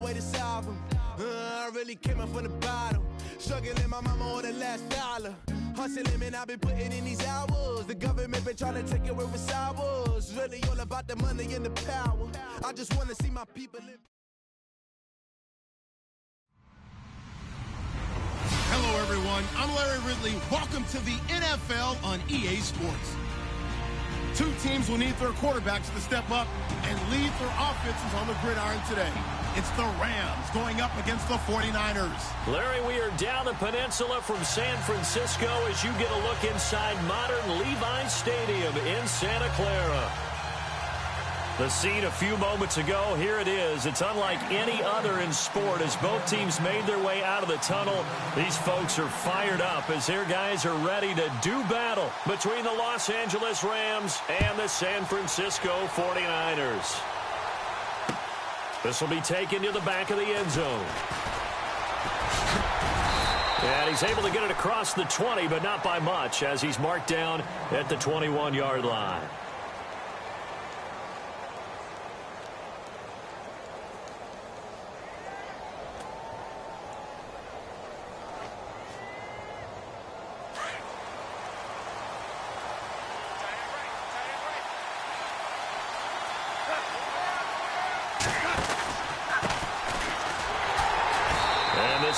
way to solve them. I really came up from the bottom. Struggling, my mama on the last dollar. Hustling, man, I've been putting in these hours. The government been trying to take away with ours. Really all about the money and the power. I just want to see my people live. Hello, everyone. I'm Larry Ridley. Welcome to the NFL on EA Sports. Two teams will need their quarterbacks to step up and lead their offenses on the gridiron today. It's the Rams going up against the 49ers. Larry, we are down the peninsula from San Francisco as you get a look inside modern Levi's Stadium in Santa Clara. The scene a few moments ago, here it is. It's unlike any other in sport as both teams made their way out of the tunnel. These folks are fired up as their guys are ready to do battle between the Los Angeles Rams and the San Francisco 49ers. This will be taken to the back of the end zone. And he's able to get it across the 20, but not by much as he's marked down at the 21-yard line.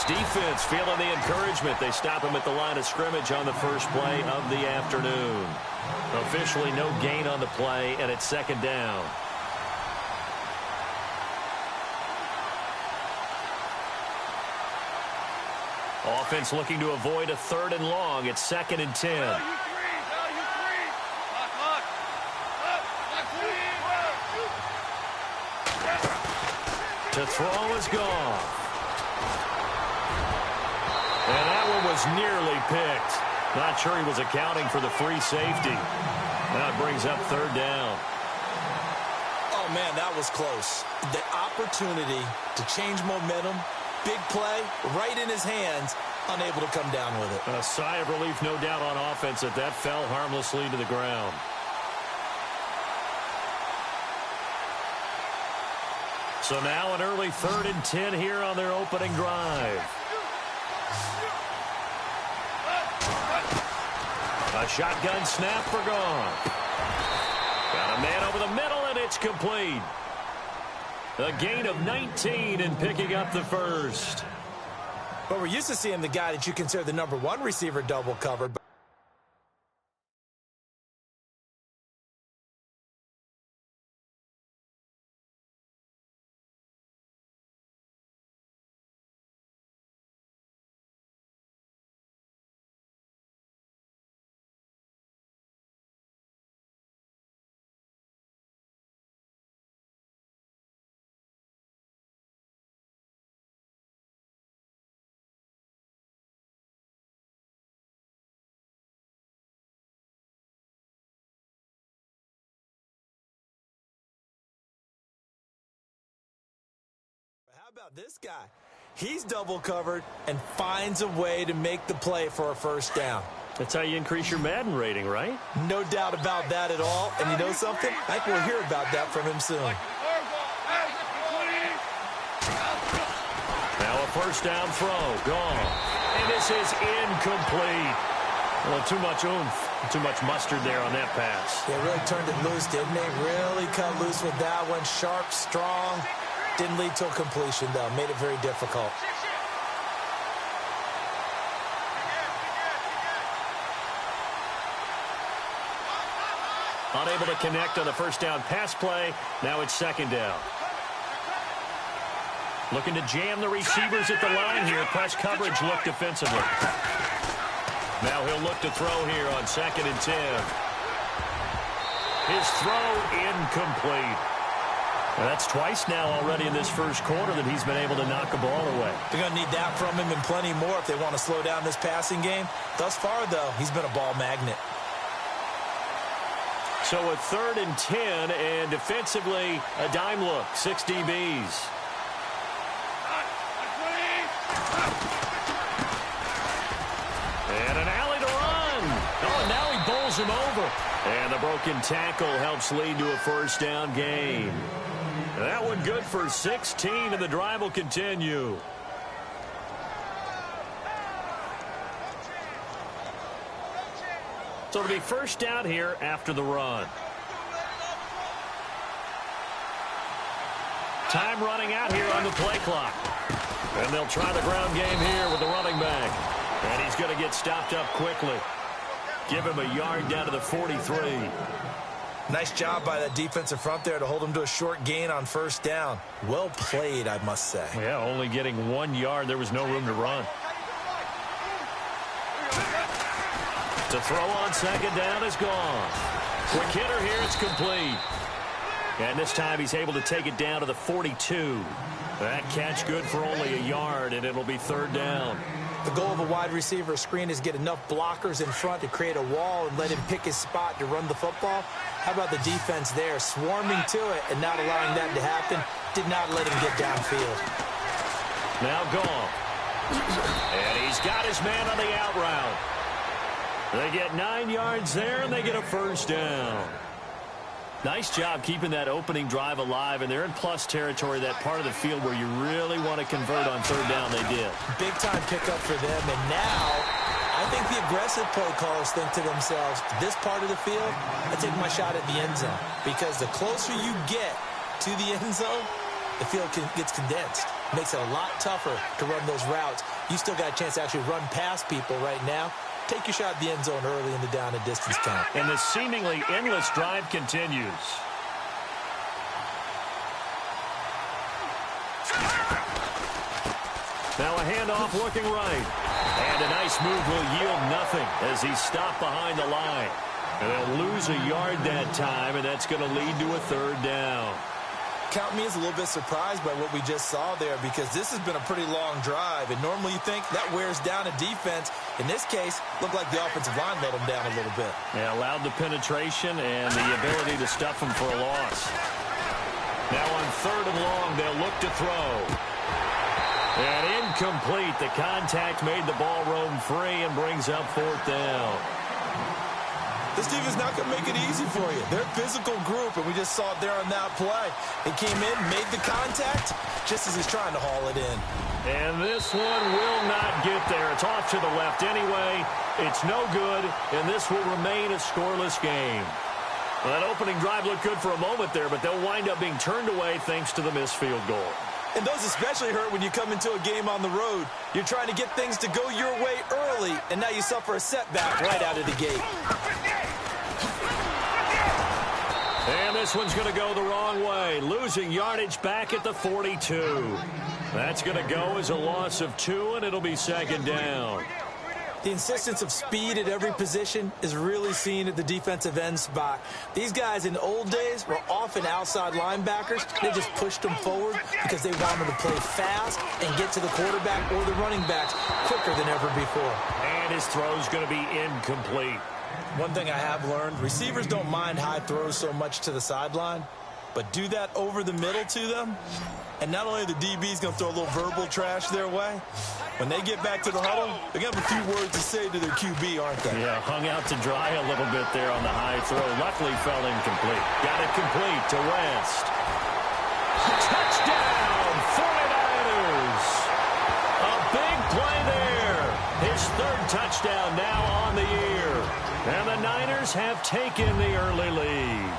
Defense feeling the encouragement. They stop him at the line of scrimmage on the first play of the afternoon. Officially no gain on the play, and it's second down. Offense looking to avoid a 3rd and long. It's 2nd and 10. To throw is gone. And that one was nearly picked. Not sure he was accounting for the free safety. Now it brings up 3rd down. Oh, man, that was close. The opportunity to change momentum, big play, right in his hands, unable to come down with it. A sigh of relief, no doubt, on offense that fell harmlessly to the ground. So now an early 3rd and 10 here on their opening drive. A shotgun snap for gone. Got a man over the middle, and it's complete. A gain of 19 and picking up the first. But we're used to seeing the guy that you consider the #1 receiver double covered. How about this guy? He's double covered and finds a way to make the play for a first down. That's how you increase your Madden rating, right? No doubt about that at all. And you know something? I think we'll hear about that from him soon. Now a first down throw. Gone. And this is incomplete. Well, too much oomph. Too much mustard there on that pass. They really turned it loose, didn't they? Really cut loose with that one. Sharp, strong. Didn't lead to a completion, though. Made it very difficult. Unable to connect on the first down pass play. Now it's 2nd down. Looking to jam the receivers at the line here. Press coverage look defensively. Now he'll look to throw here on 2nd and 10. His throw incomplete. Well, that's twice now already in this first quarter that he's been able to knock a ball away. They're going to need that from him and plenty more if they want to slow down this passing game. Thus far, though, he's been a ball magnet. So a 3rd and 10, and defensively, a dime look, 6 DBs. And an alley to run. Oh, and now he bowls him over. And the broken tackle helps lead to a first down gain. That one good for 16, and the drive will continue. So it'll be first down here after the run. Time running out here on the play clock. And they'll try the ground game here with the running back. And he's going to get stopped up quickly. Give him a yard down to the 43. Nice job by that defensive front there to hold him to a short gain on first down. Well played, I must say. Yeah, only getting 1 yard. There was no room to run. To throw on second down is gone. Quick hitter here, it's complete. And this time he's able to take it down to the 42. That catch good for only a yard, and it'll be third down. The goal of a wide receiver screen is get enough blockers in front to create a wall and let him pick his spot to run the football. How about the defense there, swarming to it and not allowing that to happen? Did not let him get downfield. Now gone. And he's got his man on the out route. They get 9 yards there, and they get a first down. Nice job keeping that opening drive alive, and they're in plus territory, that part of the field where you really want to convert on third down. They did. Big-time pickup for them, and now I think the aggressive play callers think to themselves, this part of the field, I take my shot at the end zone, because the closer you get to the end zone, the field gets condensed. Makes it a lot tougher to run those routes. You still got a chance to actually run past people right now. Take your shot at the end zone early in the down and distance count. And the seemingly endless drive continues. Now a handoff looking right. And a nice move will yield nothing as he's stopped behind the line. And they'll lose a yard that time, and that's going to lead to a third down. Count me as a little bit surprised by what we just saw there, because this has been a pretty long drive, and normally you think that wears down a defense. In this case, looked like the offensive line let them down a little bit. Yeah, allowed the penetration and the ability to stuff them for a loss. Now on third and long, they'll look to throw. And incomplete. The contact made the ball roam free and brings up fourth down. This defense not going to make it easy for you. They're a physical group, and we just saw it there on that play. They came in, made the contact, just as he's trying to haul it in. And this one will not get there. It's off to the left anyway. It's no good, and this will remain a scoreless game. Well, that opening drive looked good for a moment there, but they'll wind up being turned away thanks to the missed field goal. And those especially hurt when you come into a game on the road. You're trying to get things to go your way early, and now you suffer a setback right out of the gate. And this one's going to go the wrong way, losing yardage back at the 42. That's going to go as a loss of 2, and it'll be second down. The insistence of speed at every position is really seen at the defensive end spot. These guys in the old days were often outside linebackers. They just pushed them forward because they wanted to play fast and get to the quarterback or the running backs quicker than ever before. And his throw's going to be incomplete. One thing I have learned, receivers don't mind high throws so much to the sideline, but do that over the middle to them, and not only the DB's going to throw a little verbal trash their way, when they get back to the huddle, they're going to have a few words to say to their QB, aren't they? Yeah, hung out to dry a little bit there on the high throw. Luckily fell incomplete. Got it complete to West. Touchdown, 49ers. A big play there. His third touchdown now on the year. And the Niners have taken the early lead.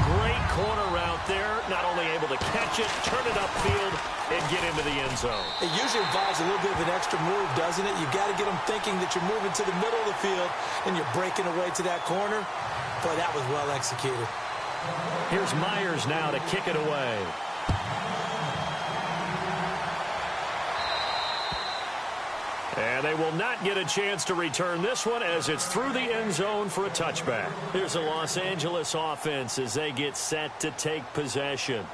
Great corner route there. Not only able to catch it, turn it upfield, and get into the end zone. It usually involves a little bit of an extra move, doesn't it? You've got to get them thinking that you're moving to the middle of the field and you're breaking away to that corner. Boy, that was well executed. Here's Myers now to kick it away. And they will not get a chance to return this one as it's through the end zone for a touchback. Here's the Los Angeles offense as they get set to take possession.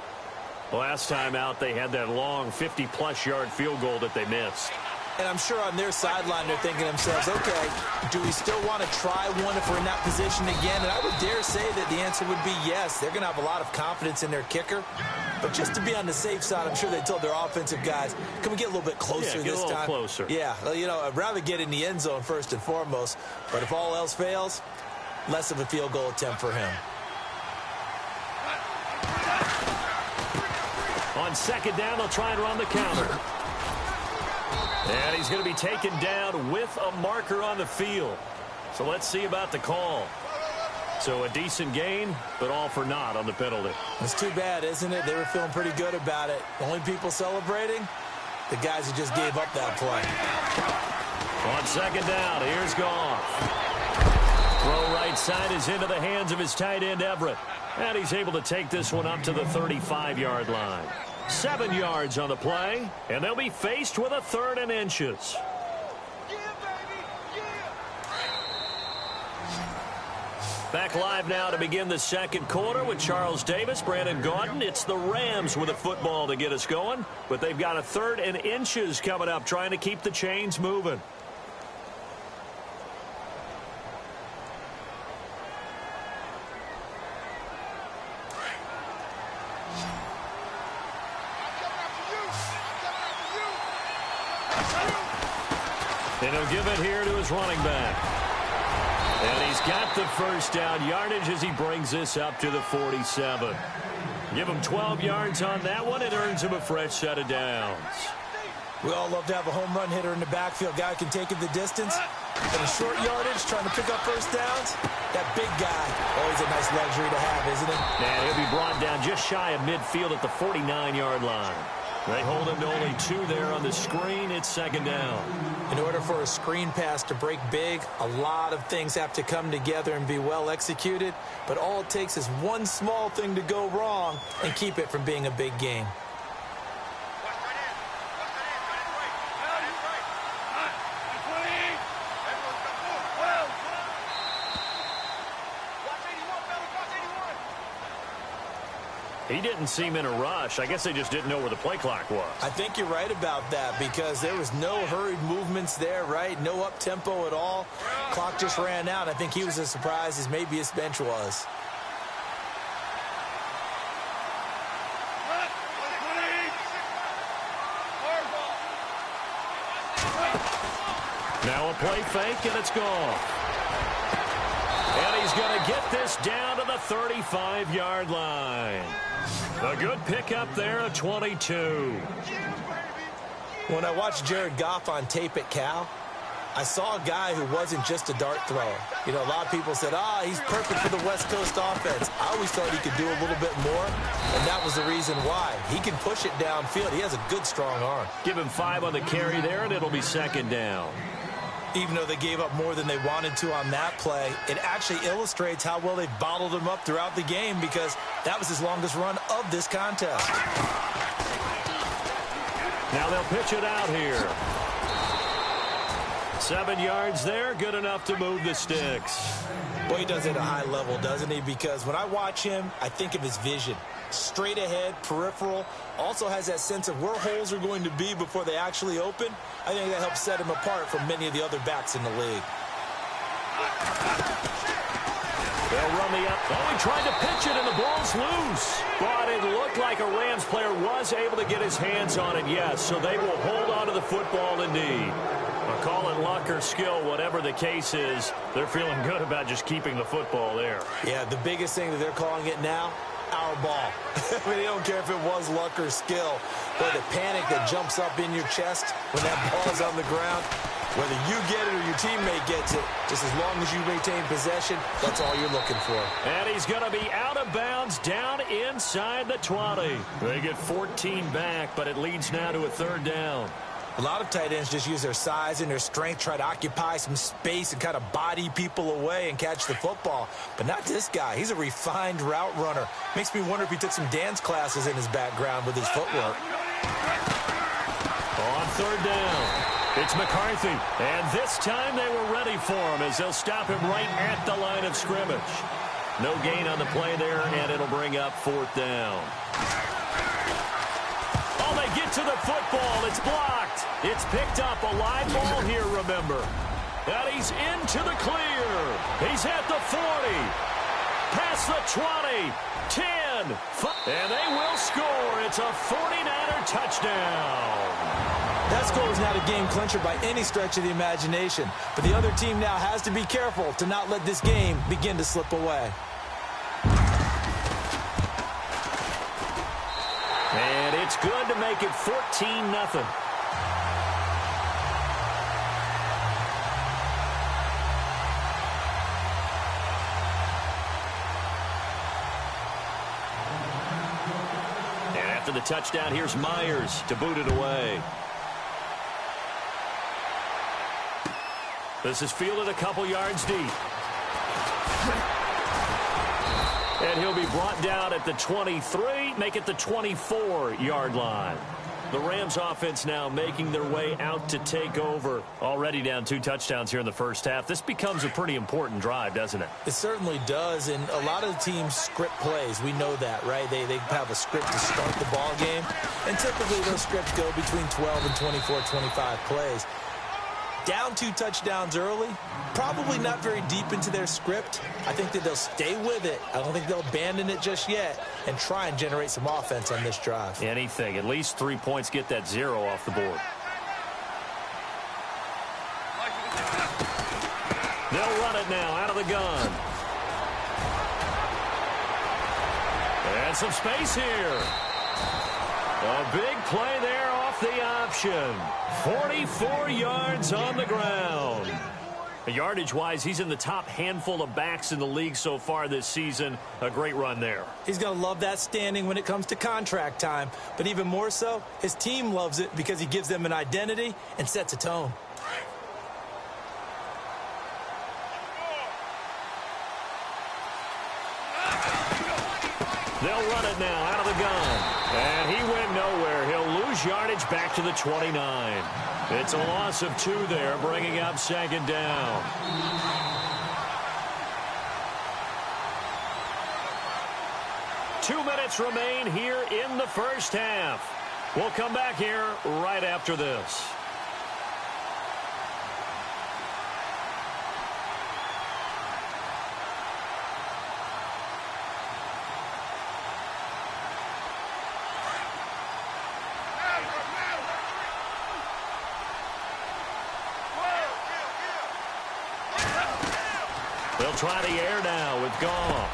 Last time out, they had that long 50-plus yard field goal that they missed. And I'm sure on their sideline they're thinking to themselves, okay, do we still want to try one if we're in that position again? And I would dare say that the answer would be yes. They're going to have a lot of confidence in their kicker. But just to be on the safe side, I'm sure they told their offensive guys, can we get a little bit closer this time? Get a little closer. Yeah, well, you know, I'd rather get in the end zone first and foremost. But if all else fails, less of a field goal attempt for him. on second down, they'll try and run the counter. And he's going to be taken down with a marker on the field. So let's see about the call. So a decent gain, but all for naught on the penalty. It's too bad, isn't it? They were feeling pretty good about it. The only people celebrating, the guys who just gave up that play. On second down, here's Goff. Throw right side is into the hands of his tight end, Everett. And he's able to take this one up to the 35-yard line. 7 yards on the play, and they'll be faced with a 3rd and inches. Back live now to begin the second quarter with Charles Davis, Brandon Gaudin. It's the Rams with a football to get us going, but they've got a 3rd and inches coming up, trying to keep the chains moving. And he'll give it here to his running back. And he's got the first down yardage as he brings this up to the 47. Give him 12 yards on that one. It earns him a fresh set of downs. We all love to have a home run hitter in the backfield. Guy can take it the distance. And a short yardage, trying to pick up first downs. That big guy, always a nice luxury to have, isn't it? And he'll be brought down just shy of midfield at the 49-yard line. They hold him to only 2 there on the screen. It's second down. In order for a screen pass to break big, a lot of things have to come together and be well executed. But all it takes is one small thing to go wrong and keep it from being a big game. He didn't seem in a rush. I guess they just didn't know where the play clock was. I think you're right about that because there was no hurried movements there, right? No up-tempo at all. Clock just ran out. I think he was as surprised as maybe his bench was. Now a play fake, and it's gone. And he's going to get this down to the 35-yard line. A good pickup there at 22. When I watched Jared Goff on tape at Cal, I saw a guy who wasn't just a dart thrower. You know, a lot of people said, he's perfect for the West Coast offense. I always thought he could do a little bit more, and that was the reason why. He can push it downfield. He has a good, strong arm. Give him 5 on the carry there, and it'll be second down. Even though they gave up more than they wanted to on that play, it actually illustrates how well they bottled him up throughout the game because that was his longest run of this contest. Now they'll pitch it out here. 7 yards there, good enough to move the sticks. Boy, he does it at a high level, doesn't he? Because when I watch him, I think of his vision. Straight ahead, peripheral, also has that sense of where holes are going to be before they actually open. I think that helps set him apart from many of the other backs in the league. They'll run the up. Oh, he tried to pitch it, and the ball's loose. But it looked like a Rams player was able to get his hands on it, yes. So they will hold on to the football indeed. Call it luck or skill, whatever the case is, they're feeling good about just keeping the football there. Yeah, the biggest thing that they're calling it now, our ball. I mean, they don't care if it was luck or skill, but the panic that jumps up in your chest when that ball's on the ground, whether you get it or your teammate gets it, just as long as you maintain possession, that's all you're looking for. And he's going to be out of bounds down inside the 20. They get 14 back, but it leads now to a 3rd down. A lot of tight ends just use their size and their strength, try to occupy some space and kind of body people away and catch the football. But not this guy. He's a refined route runner. Makes me wonder if he took some dance classes in his background with his footwork. On 3rd down, it's McCarthy. And this time they were ready for him as they'll stop him right at the line of scrimmage. No gain on the play there, and it'll bring up 4th down. They get to the football. It's blocked. It's picked up. A live ball here, remember. And he's into the clear. He's at the 40. Past the 20. 10. 5. And they will score. It's a 49er touchdown. That score is not a game clincher by any stretch of the imagination. But the other team now has to be careful to not let this game begin to slip away. And it's good to make it 14-0. And after the touchdown, here's Myers to boot it away. This is fielded a couple yards deep. And he'll be brought down at the 23, make it the 24-yard line. The Rams offense now making their way out to take over. Already down 2 touchdowns here in the first half. This becomes a pretty important drive, doesn't it? It certainly does, and a lot of the teams script plays. We know that, right? They have a script to start the ball game, and typically those scripts go between 12 and 24, 25 plays. Down 2 touchdowns early, probably not very deep into their script. I think that they'll stay with it. I don't think they'll abandon it just yet and try and generate some offense on this drive. Anything. At least 3 points, get that 0 off the board. They'll run it now out of the gun. And some space here. A big play there off the option. 44 yards on the ground. Yardage-wise, he's in the top handful of backs in the league so far this season. A great run there. He's going to love that standing when it comes to contract time. But even more so, his team loves it because he gives them an identity and sets a tone. They'll run it now out of the gun. And he went nowhere. He'll lose yardage back to the 29. It's a loss of 2 there, bringing up second down. Two minutes remain here in the first half. We'll come back here right after this. They'll try the air now with Goff.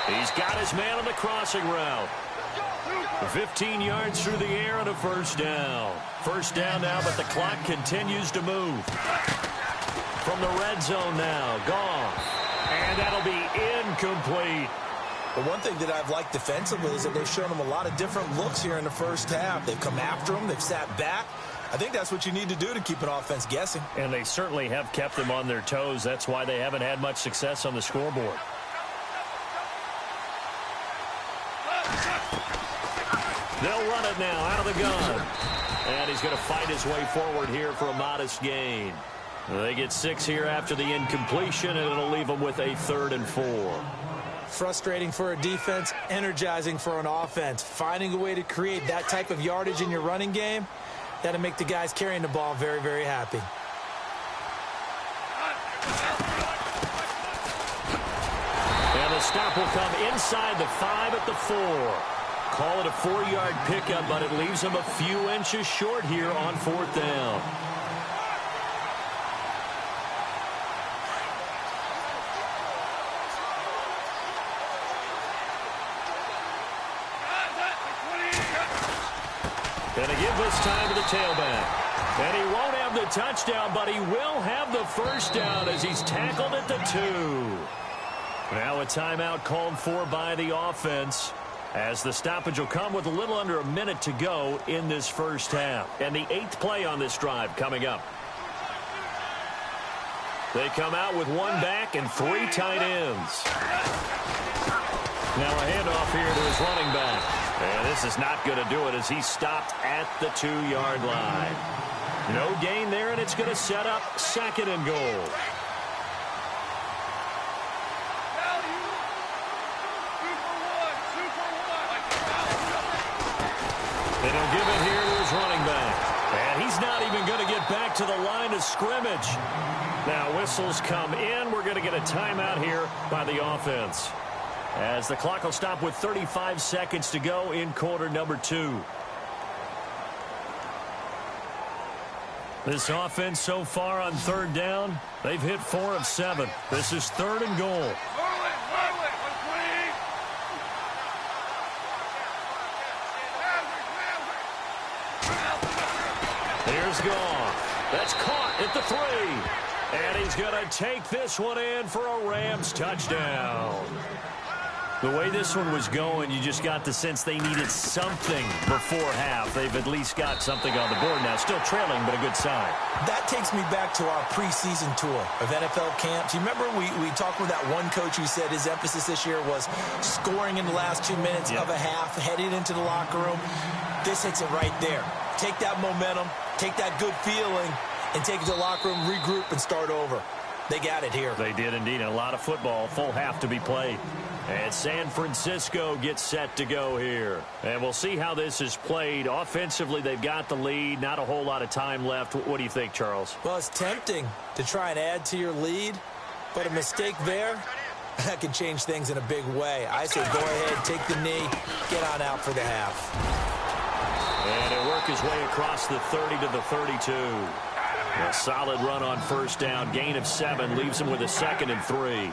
He's got his man on the crossing route. 15 yards through the air and a first down. First down now, but the clock continues to move. From the red zone now, Goff. And that'll be incomplete. But one thing that I've liked defensively is that they've shown him a lot of different looks here in the first half. They've come after him. They've sat back. I think that's what you need to do to keep an offense guessing. And they certainly have kept them on their toes. That's why they haven't had much success on the scoreboard. They'll run it now out of the gun. And he's going to fight his way forward here for a modest gain. They get 6 here after the incompletion, and it'll leave them with a 3rd and 4. Frustrating for a defense, energizing for an offense. Finding a way to create that type of yardage in your running game, that'll make the guys carrying the ball very, very happy. And the stop will come inside the 5 at the 4. Call it a 4-yard pickup, but it leaves them a few inches short here on 4th down. And they give this time to the tailback. And he won't have the touchdown, but he will have the first down as he's tackled at the 2. Now a timeout called for by the offense, as the stoppage will come with a little under a minute to go in this first half. And the 8th play on this drive coming up. They come out with 1 back and 3 tight ends. Now a handoff here to his running back. And this is not going to do it as he's stopped at the 2-yard line. No gain there, and it's going to set up 2nd and goal. And he'll give it here to his running back. And he's not even going to get back to the line of scrimmage. Now whistles come in. We're going to get a timeout here by the offense, as the clock will stop with 35 seconds to go in quarter number 2. This offense so far on 3rd down, they've hit 4 of 7. This is 3rd and goal. Here's Goff. That's caught at the 3. And he's going to take this one in for a Rams touchdown. The way this one was going, you just got the sense they needed something before half. They've at least got something on the board now. Still trailing, but a good sign. That takes me back to our preseason tour of NFL camps. You remember we talked with that one coach who said his emphasis this year was scoring in the last 2 minutes of a half, heading into the locker room. This hits it right there. Take that momentum, take that good feeling, and take it to the locker room, regroup, and start over. They got it here. They did indeed. A lot of football, full half to be played. And San Francisco gets set to go here. And we'll see how this is played. Offensively, they've got the lead. Not a whole lot of time left. What do you think, Charles? Well, it's tempting to try and add to your lead, but a mistake there, that can change things in a big way. I say go ahead, take the knee, get on out for the half. And he'll work his way across the 30 to the 32. A solid run on first down. Gain of 7 leaves him with a 2nd and 3.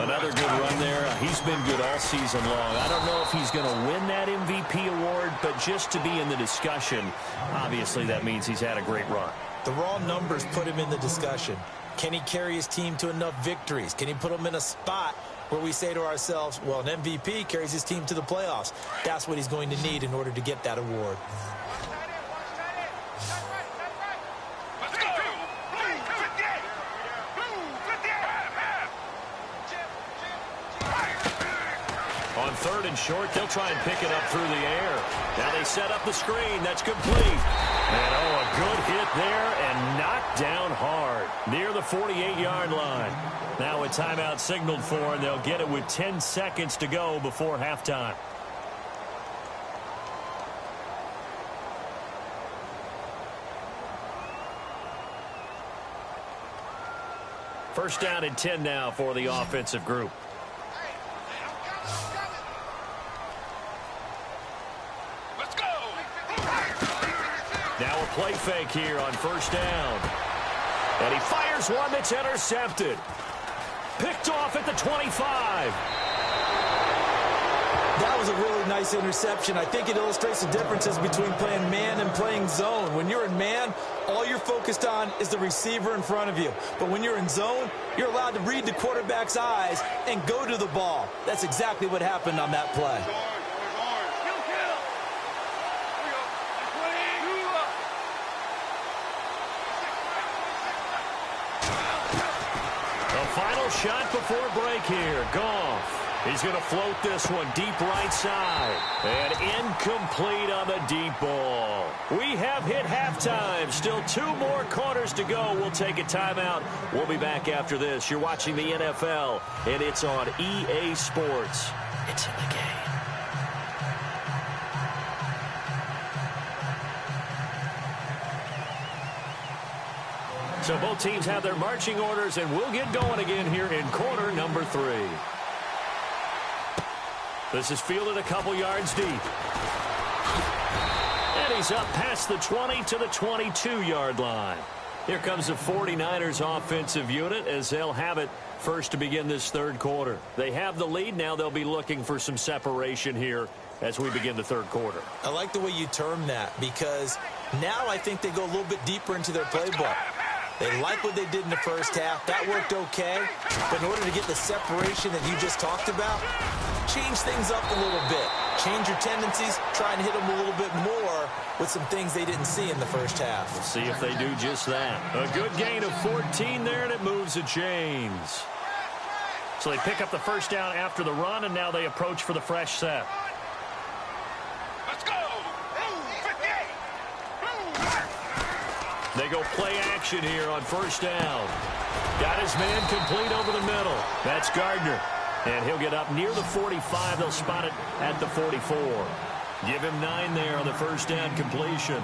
Another good run there. He's been good all season long. I don't know if he's going to win that MVP award, but just to be in the discussion, obviously that means he's had a great run. The raw numbers put him in the discussion. Can he carry his team to enough victories? Can he put them in a spot where we say to ourselves, well, an MVP carries his team to the playoffs. That's what he's going to need in order to get that award. On 3rd and short, they'll try and pick it up through the air. Now they set up the screen. That's complete. And, a good hit there and knocked down hard near the 48-yard line. Now a timeout signaled for, and they'll get it with 10 seconds to go before halftime. First down and 10 now for the offensive group. Now a play fake here on first down. And he fires one that's intercepted. Picked off at the 25. That was a really nice interception. I think it illustrates the differences between playing man and playing zone. When you're in man, all you're focused on is the receiver in front of you. But when you're in zone, you're allowed to read the quarterback's eyes and go to the ball. That's exactly what happened on that play. Final shot before break here. Goff. He's going to float this one deep right side. And incomplete on the deep ball. We have hit halftime. Still 2 more quarters to go. We'll take a timeout. We'll be back after this. You're watching the NFL, and it's on EA Sports. It's in the game. So both teams have their marching orders, and we'll get going again here in quarter number 3. This is fielded a couple yards deep. And he's up past the 20 to the 22-yard line. Here comes the 49ers offensive unit as they'll have it first to begin this 3rd quarter. They have the lead. Now they'll be looking for some separation here as we begin the 3rd quarter. I like the way you term that because now I think they go a little bit deeper into their playbook. They like what they did in the first half. That worked okay. But in order to get the separation that you just talked about, change things up a little bit. Change your tendencies. Try and hit them a little bit more with some things they didn't see in the first half. We'll see if they do just that. A good gain of 14 there, and it moves the chains. So they pick up the first down after the run, and now they approach for the fresh set. They go play action here on first down. Got his man complete over the middle. That's Gardner. And he'll get up near the 45. They'll spot it at the 44. Give him 9 there on the first down completion.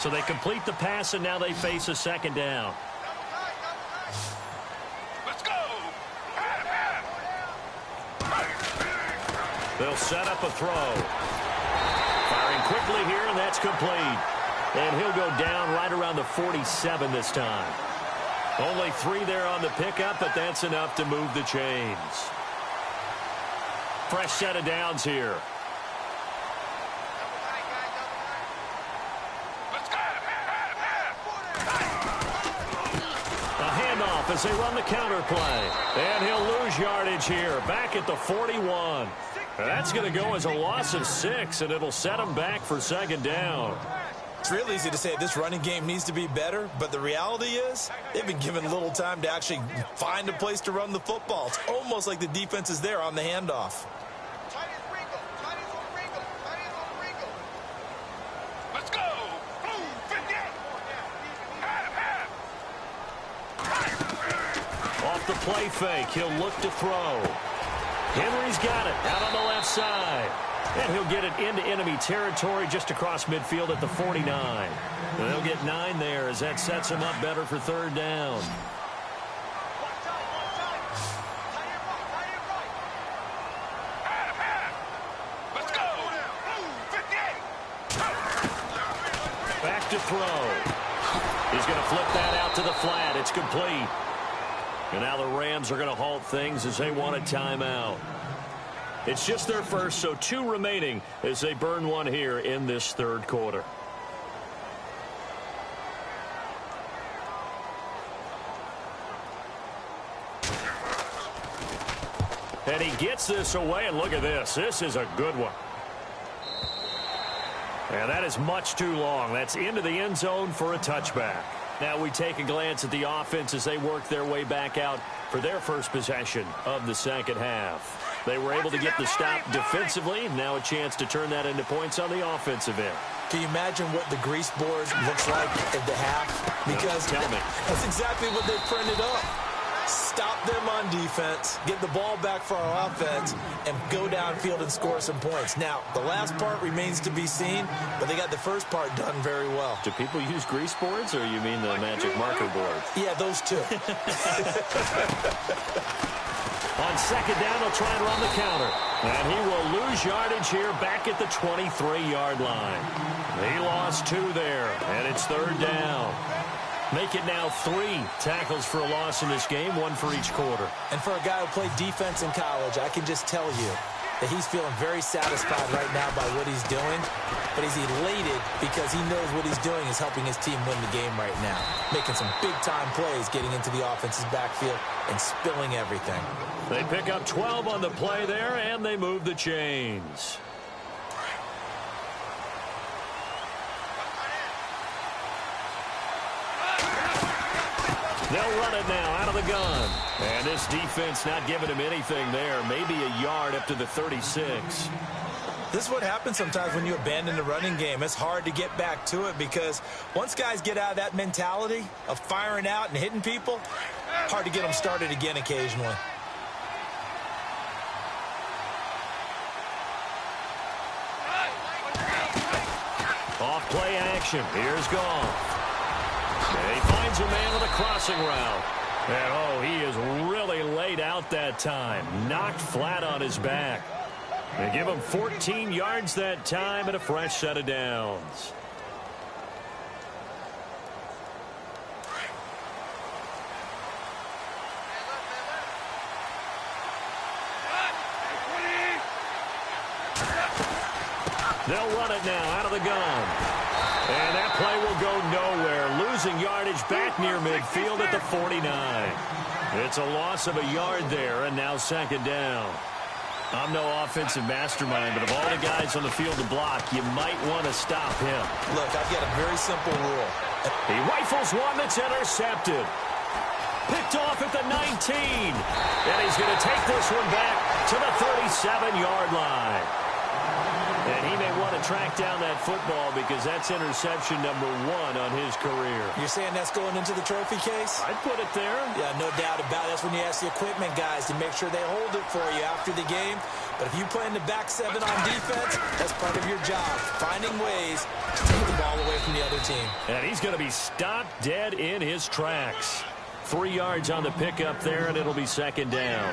So they complete the pass, and now they face a second down. They'll set up a throw. Firing quickly here, and that's complete. And he'll go down right around the 47 this time. Only 3 there on the pickup, but that's enough to move the chains. fresh set of downs here. As they run the counter play. And he'll lose yardage here. Back at the 41. That's going to go as a loss of 6, and it'll set him back for second down. It's real easy to say this running game needs to be better, but the reality is they've been given little time to actually find a place to run the football. It's almost like the defense is there on the handoff. The play fake. He'll look to throw. Henry's got it out on the left side. And he'll get it into enemy territory just across midfield at the 49. And they'll get 9 there as that sets him up better for third down. Back to throw. He's going to flip that out to the flat. It's complete. And now the Rams are going to halt things as they want a timeout. It's just their first, so 2 remaining as they burn one here in this third quarter. And he gets this away, and look at this. This is a good one. And that is much too long. That's into the end zone for a touchback. Now we take a glance at the offense as they work their way back out for their first possession of the second half. They were able to get the stop defensively. Now a chance to turn that into points on the offensive end. Can you imagine what the grease board looks like at the half? Because tell me. That's exactly what they printed up. Stop them on defense, get the ball back for our offense, and go downfield and score some points. Now, the last part remains to be seen, but they got the first part done very well. Do people use grease boards, or you mean the magic marker boards? Yeah, those two. On second down, they'll try and run the counter. And he will lose yardage here back at the 23-yard line. He lost 2 there, and it's third down. Make it now 3 tackles for a loss in this game, 1 for each quarter. And for a guy who played defense in college, I can just tell you that he's feeling very satisfied right now by what he's doing. But he's elated because he knows what he's doing is helping his team win the game right now. Making some big-time plays, getting into the offense's backfield, and spilling everything. They pick up 12 on the play there, and they move the chains. They'll run it now out of the gun. And this defense not giving him anything there. Maybe a yard up to the 36. This is what happens sometimes when you abandon the running game. It's hard to get back to it because once guys get out of that mentality of firing out and hitting people, hard to get them started again occasionally. Off play action. Here's Goff. And he finds a man with a crossing route. And, oh, he is really laid out that time. Knocked flat on his back. They give him 14 yards that time and a fresh set of downs. They'll run it now out of the gun. And that play will go nowhere. Losing yardage back near midfield at the 49. It's a loss of a yard there, and now second down. I'm no offensive mastermind, but of all the guys on the field to block, you might want to stop him. Look, I've got a very simple rule. He rifles one that's intercepted. Picked off at the 19. And he's going to take this one back to the 37-yard line. And he may want to track down that football because that's interception number 1 on his career. You're saying that's going into the trophy case? I'd put it there. Yeah, no doubt about it. That's when you ask the equipment guys to make sure they hold it for you after the game. But if you play in the back 7 on defense, that's part of your job, finding ways to take the ball away from the other team. And he's going to be stopped dead in his tracks. 3 yards on the pickup there, and it'll be second down.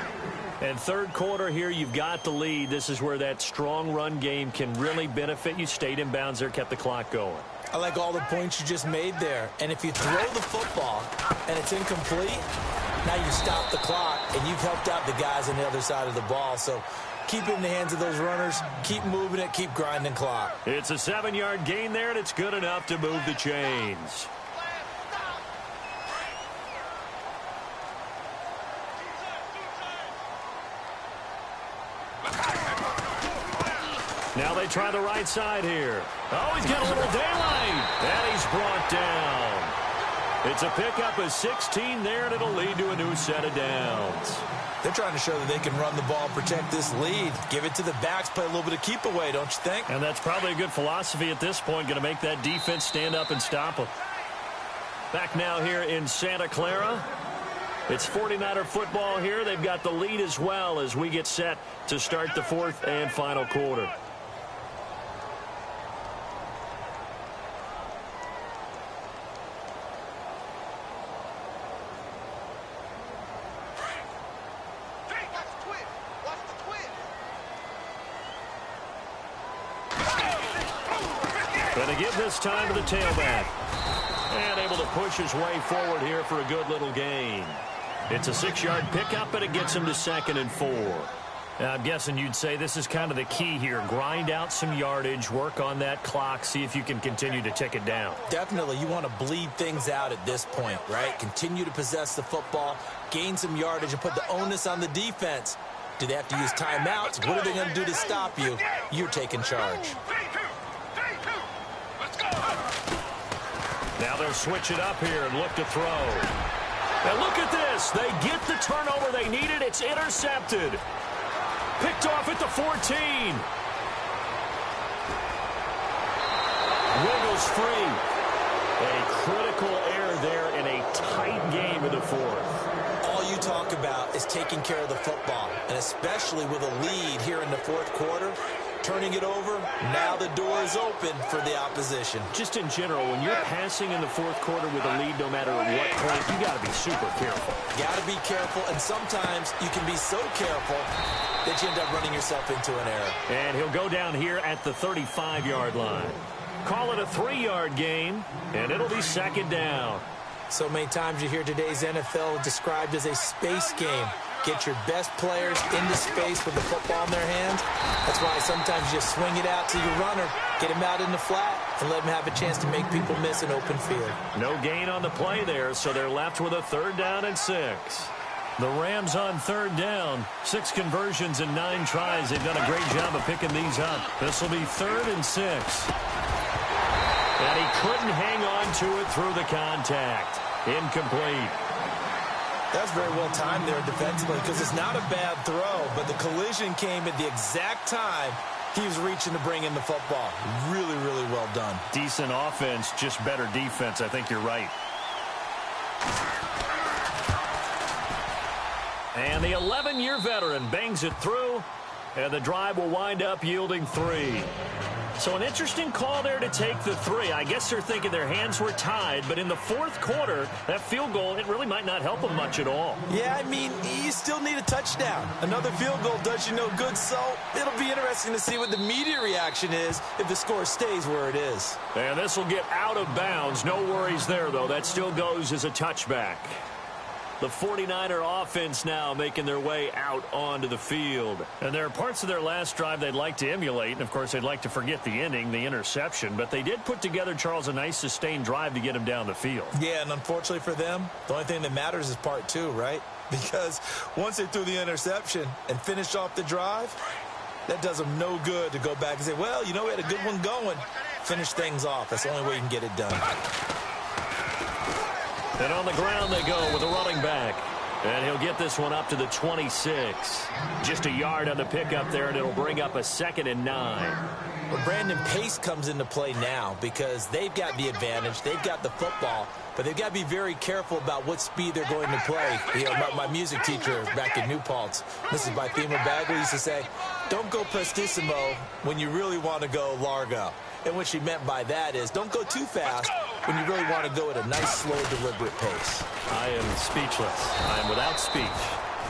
And third quarter here, you've got the lead. This is where that strong run game can really benefit you. Stayed in bounds there, kept the clock going. I like all the points you just made there. And if you throw the football and it's incomplete, Now you stop the clock, and you've helped out the guys on the other side of the ball. So keep it in the hands of those runners. Keep moving it. Keep grinding clock. It's a 7-yard gain there, and it's good enough to move the chains. Now they try the right side here. Oh, he's got a little daylight. And he's brought down. It's a pickup of 16 there, and it'll lead to a new set of downs. They're trying to show that they can run the ball, protect this lead. Give it to the backs, play a little bit of keep away, don't you think? And that's probably a good philosophy at this point, going to make that defense stand up and stop them. Back now here in Santa Clara. It's 49er football here. They've got the lead as well as we get set to start the fourth and final quarter. Going to give this time to the tailback. And able to push his way forward here for a good little gain. It's a 6-yard pickup, but it gets him to 2nd and 4. Now, I'm guessing you'd say this is kind of the key here. Grind out some yardage, work on that clock, see if you can continue to tick it down. Definitely. You want to bleed things out at this point, right? Continue to possess the football, gain some yardage, and put the onus on the defense. Do they have to use timeouts? What are they going to do to stop you? You're taking charge. Now they'll switch it up here and look to throw. And look at this. They get the turnover they needed. It's intercepted. Picked off at the 14. Wiggles free. A critical error there in a tight game in the fourth. All you talk about is taking care of the football, and especially with a lead here in the fourth quarter. Turning it over, now the door is open for the opposition. Just in general, when you're passing in the fourth quarter with a lead, no matter at what point, you got to be super careful. Got to be careful, and sometimes you can be so careful that you end up running yourself into an error. And he'll go down here at the 35-yard line. Call it a 3-yard gain, and it'll be 2nd down. So many times you hear today's NFL described as a space game. Get your best players into space with the football in their hands. That's why sometimes you swing it out to your runner, get him out in the flat, and let him have a chance to make people miss an open field. No gain on the play there, so they're left with a 3rd down and 6. The Rams on 3rd down. 6 conversions and 9 tries. They've done a great job of picking these up. This will be 3rd and 6. And he couldn't hang on to it through the contact. Incomplete. That's very well timed there defensively because it's not a bad throw, but the collision came at the exact time he was reaching to bring in the football. Really, really well done. Decent offense, just better defense. I think you're right. And the 11-year veteran bangs it through, and the drive will wind up yielding 3. So an interesting call there to take the 3. I guess they're thinking their hands were tied, but in the fourth quarter, that field goal, it really might not help them much at all. Yeah, I mean, you still need a touchdown. Another field goal does you no good, so it'll be interesting to see what the media reaction is if the score stays where it is. And this will get out of bounds. No worries there, though. That still goes as a touchback. The 49er offense now making their way out onto the field. And there are parts of their last drive they'd like to emulate. And, of course, they'd like to forget the ending, the interception. But they did put together, Charles, a nice sustained drive to get him down the field. Yeah, and unfortunately for them, the only thing that matters is part 2, right? Because once they threw the interception and finished off the drive, that does them no good to go back and say, well, you know, we had a good one going. Finish things off. That's the only way you can get it done. And on the ground they go with a running back. And he'll get this one up to the 26. Just a yard on the pickup there, and it'll bring up a 2nd and 9. Well, Brandon, pace comes into play now because they've got the advantage. They've got the football, but they've got to be very careful about what speed they're going to play. You know, my music teacher back in New Paltz, Mrs. Bythema Bagley, used to say, don't go prestissimo when you really want to go largo. And what she meant by that is don't go too fast when you really want to go at a nice, slow, deliberate pace. I am speechless. I am without speech.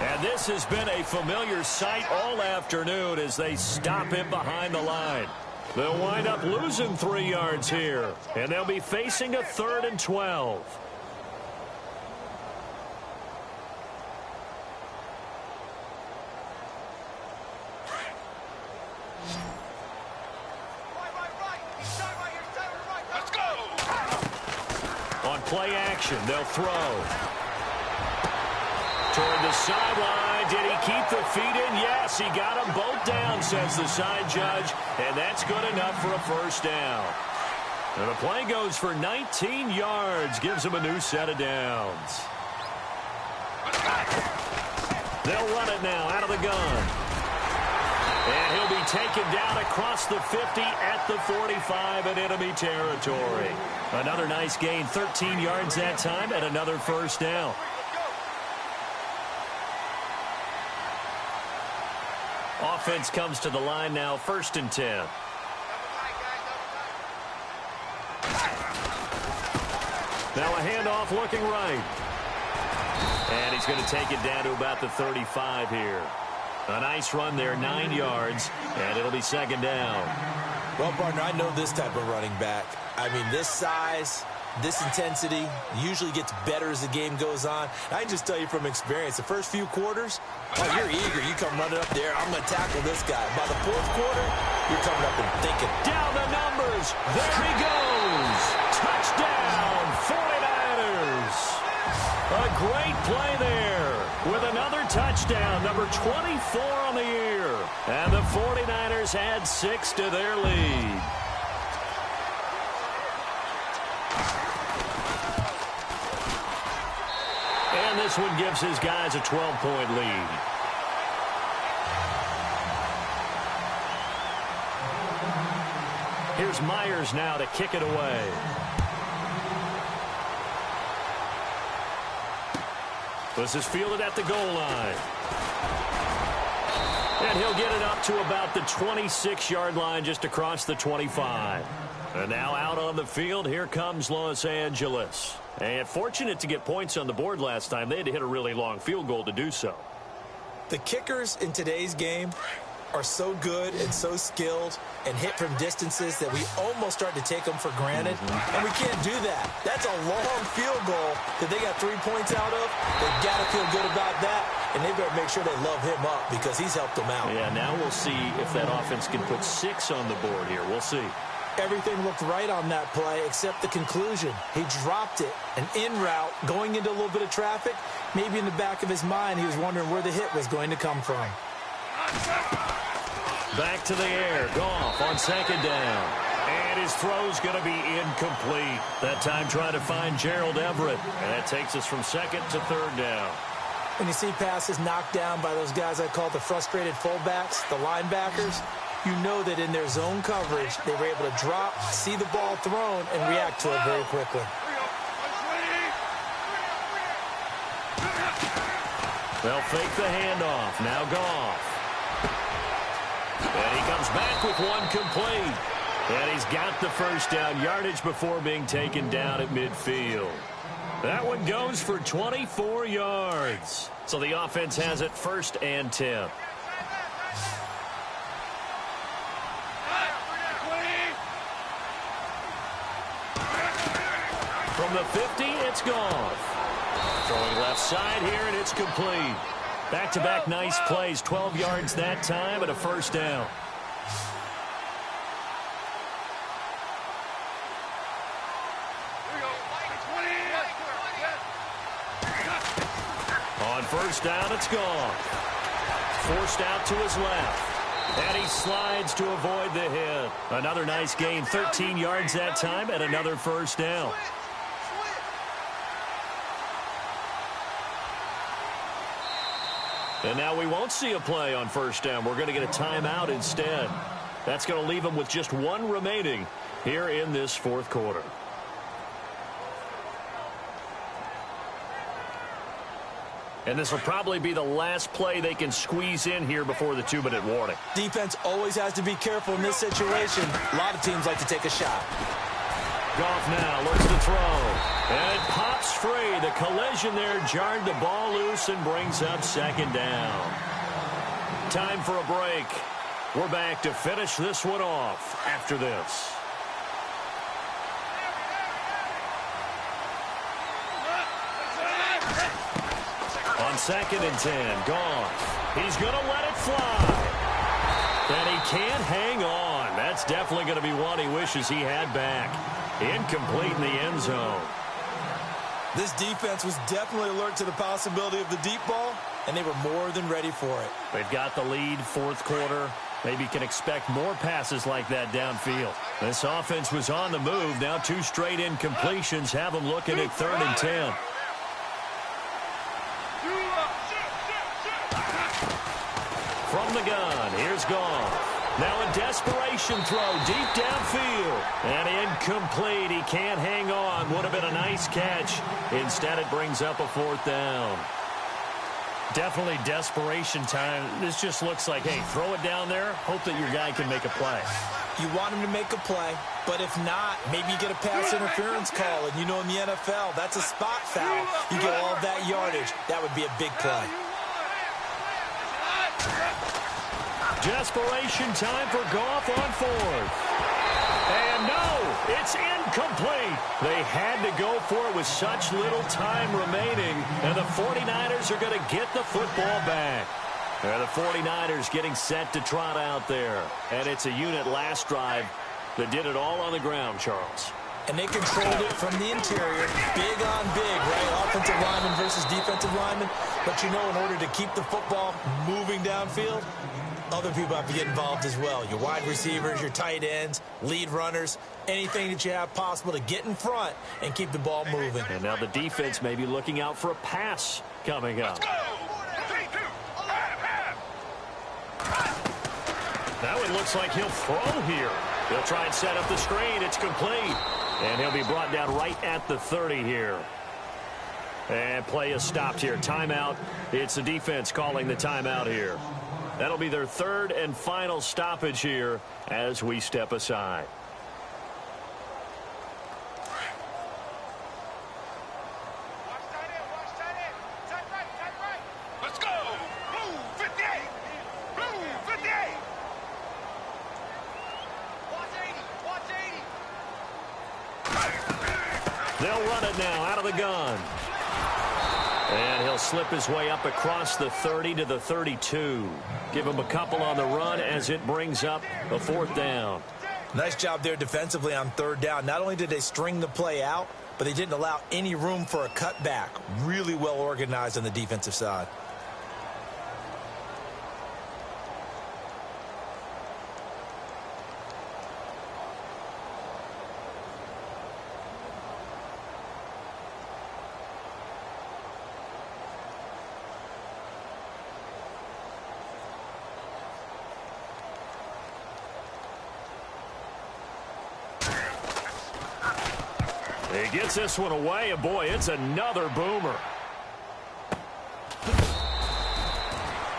And this has been a familiar sight all afternoon as they stop him behind the line. They'll wind up losing 3 yards here, and they'll be facing a 3rd and 12. play action. They'll throw. Toward the sideline. Did he keep the feet in? Yes, he got them both down, says the side judge. And that's good enough for a first down. And the play goes for 19 yards. Gives him a new set of downs. They'll run it now out of the gun. And he'll be taken down across the 50 at the 45 in enemy territory. Another nice gain, 13 yards that time, and another first down. Offense comes to the line now, 1st and 10. Now a handoff looking right. And he's going to take it down to about the 35 here. A nice run there, 9 yards, and it'll be 2nd down. Well, partner, I know this type of running back. I mean, this size, this intensity usually gets better as the game goes on. I can just tell you from experience, the first few quarters, oh, you're eager. You come running up there, I'm going to tackle this guy. By the 4th quarter, you're coming up and thinking. Down the numbers. There he goes. Touchdown, 49ers. A great play there with another touchdown, number 24 on the year. And the 49ers add 6 to their lead. And this one gives his guys a 12-point lead. Here's Myers now to kick it away. This is fielded at the goal line. And he'll get it up to about the 26-yard line, just across the 25. And now out on the field, here comes Los Angeles. And fortunate to get points on the board last time. They had to hit a really long field goal to do so. The kickers in today's game are so good and so skilled and hit from distances that we almost start to take them for granted. And we can't do that. That's a long field goal that they got 3 points out of. They've got to feel good about that, and they better make sure they love him up because he's helped them out. Yeah, now we'll see if that offense can put 6 on the board here. We'll see. Everything looked right on that play except the conclusion. He dropped it, an in route, going into a little bit of traffic. Maybe in the back of his mind, he was wondering where the hit was going to come from. Back to the air. Goff on 2nd down. And his throw's going to be incomplete. That time trying to find Gerald Everett. And that takes us from 2nd to 3rd down. When you see passes knocked down by those guys I call the frustrated fullbacks, the linebackers, you know that in their zone coverage, they were able to drop, see the ball thrown, and react to it very quickly. They'll fake the handoff. Now Goff. And he comes back with one complete. And he's got the first down yardage before being taken down at midfield. That one goes for 24 yards. So the offense has it 1st and 10. From the 50, it's Goff. Throwing left side here, and it's complete. Back-to-back nice plays, 12 yards that time, and a first down. On first down, it's Goff. Forced out to his left. And he slides to avoid the hit. Another nice gain, 13 yards that time, and another first down. And now we won't see a play on first down. We're going to get a timeout instead. That's going to leave them with just one remaining here in this 4th quarter. And this will probably be the last play they can squeeze in here before the 2-minute warning. Defense always has to be careful in this situation. A lot of teams like to take a shot. Goff now looks to throw. And it pops free. The collision there jarred the ball loose and brings up 2nd down. Time for a break. We're back to finish this one off after this. On 2nd and 10, Goff. He's going to let it fly. And he can't hang on. That's definitely going to be one he wishes he had back. Incomplete in the end zone. This defense was definitely alert to the possibility of the deep ball, and they were more than ready for it. They've got the lead, fourth quarter. Maybe can expect more passes like that downfield. This offense was on the move. Now 2 straight incompletions have them looking at 3rd and 10. From the gun, here's Goff. Now a desperation throw deep downfield. And incomplete. He can't hang on. Would have been a nice catch. Instead, it brings up a 4th down. Definitely desperation time. This just looks like, hey, throw it down there. Hope that your guy can make a play. You want him to make a play, but if not, maybe you get a pass interference call. And you know in the NFL, that's a spot foul. You get all of that yardage. That would be a big play. Desperation time for Goff on 4th. And no, it's incomplete. They had to go for it with such little time remaining. And the 49ers are going to get the football back. And the 49ers getting set to trot out there. And it's a unit last drive that did it all on the ground, Charles. And they controlled it from the interior. Big on big, right? Offensive lineman versus defensive lineman. But you know, in order to keep the football moving downfield, other people have to get involved as well. Your wide receivers, your tight ends, lead runners, anything that you have possible to get in front and keep the ball moving. And now the defense may be looking out for a pass coming up. Now it looks like he'll throw here. He'll try and set up the screen. It's complete. And he'll be brought down right at the 30 here. And play is stopped here. Timeout. It's the defense calling the timeout here. That'll be their 3rd and final stoppage here as we step aside. Let's go! Blue 58! Blue 58! Watch 80! Watch 80! They'll run it now out of the gun. And he'll slip his way up across the 30 to the 32. Give him a couple on the run as it brings up a 4th down. Nice job there defensively on 3rd down. Not only did they string the play out, but they didn't allow any room for a cutback. Really well organized on the defensive side. He gets this one away, and boy, it's another boomer.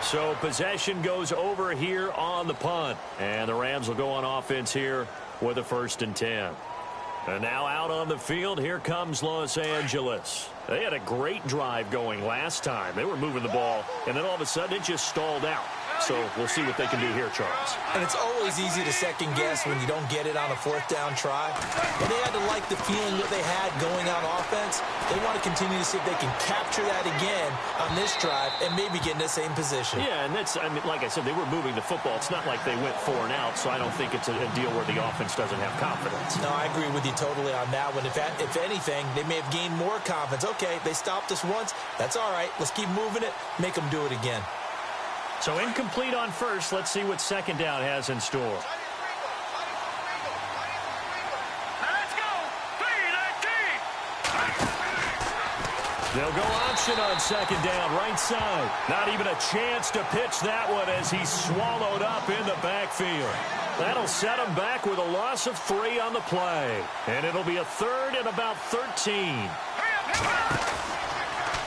So possession goes over here on the punt. And the Rams will go on offense here with a 1st and 10. And now out on the field, here comes Los Angeles. They had a great drive going last time. They were moving the ball, and then all of a sudden it just stalled out. So we'll see what they can do here, Charles. And it's always easy to second guess when you don't get it on a 4th down try. But they had to like the feeling that they had going on offense. They want to continue to see if they can capture that again on this drive and maybe get in the same position. Yeah, and that's, I mean, like I said, they were moving the football. It's not like they went 4 and out, so I don't think it's a deal where the offense doesn't have confidence. No, I agree with you totally on that one. If anything, they may have gained more confidence. Okay, they stopped us once. That's all right. Let's keep moving it. Make them do it again. So incomplete on 1st. Let's see what 2nd down has in store. Let's go! 3-19! They'll go option on 2nd down, right side. Not even a chance to pitch that one as he's swallowed up in the backfield. That'll set him back with a loss of 3 on the play. And it'll be a 3rd and about 13.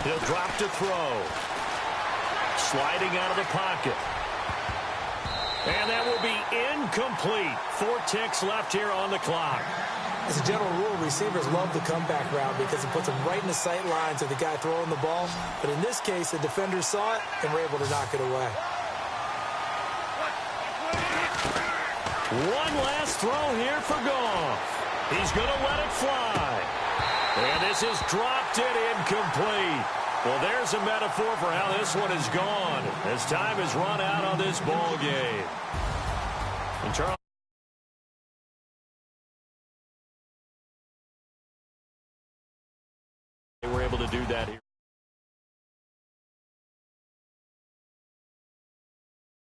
He'll drop to throw. Sliding out of the pocket. And that will be incomplete. 4 ticks left here on the clock. As a general rule, receivers love the comeback route because it puts them right in the sight lines of the guy throwing the ball. But in this case, the defenders saw it and were able to knock it away. One last throw here for Goff. He's going to let it fly. And this is dropped it incomplete. Well, there's a metaphor for how this one is gone as time has run out on this ball game. And Charles, they were able to do that here.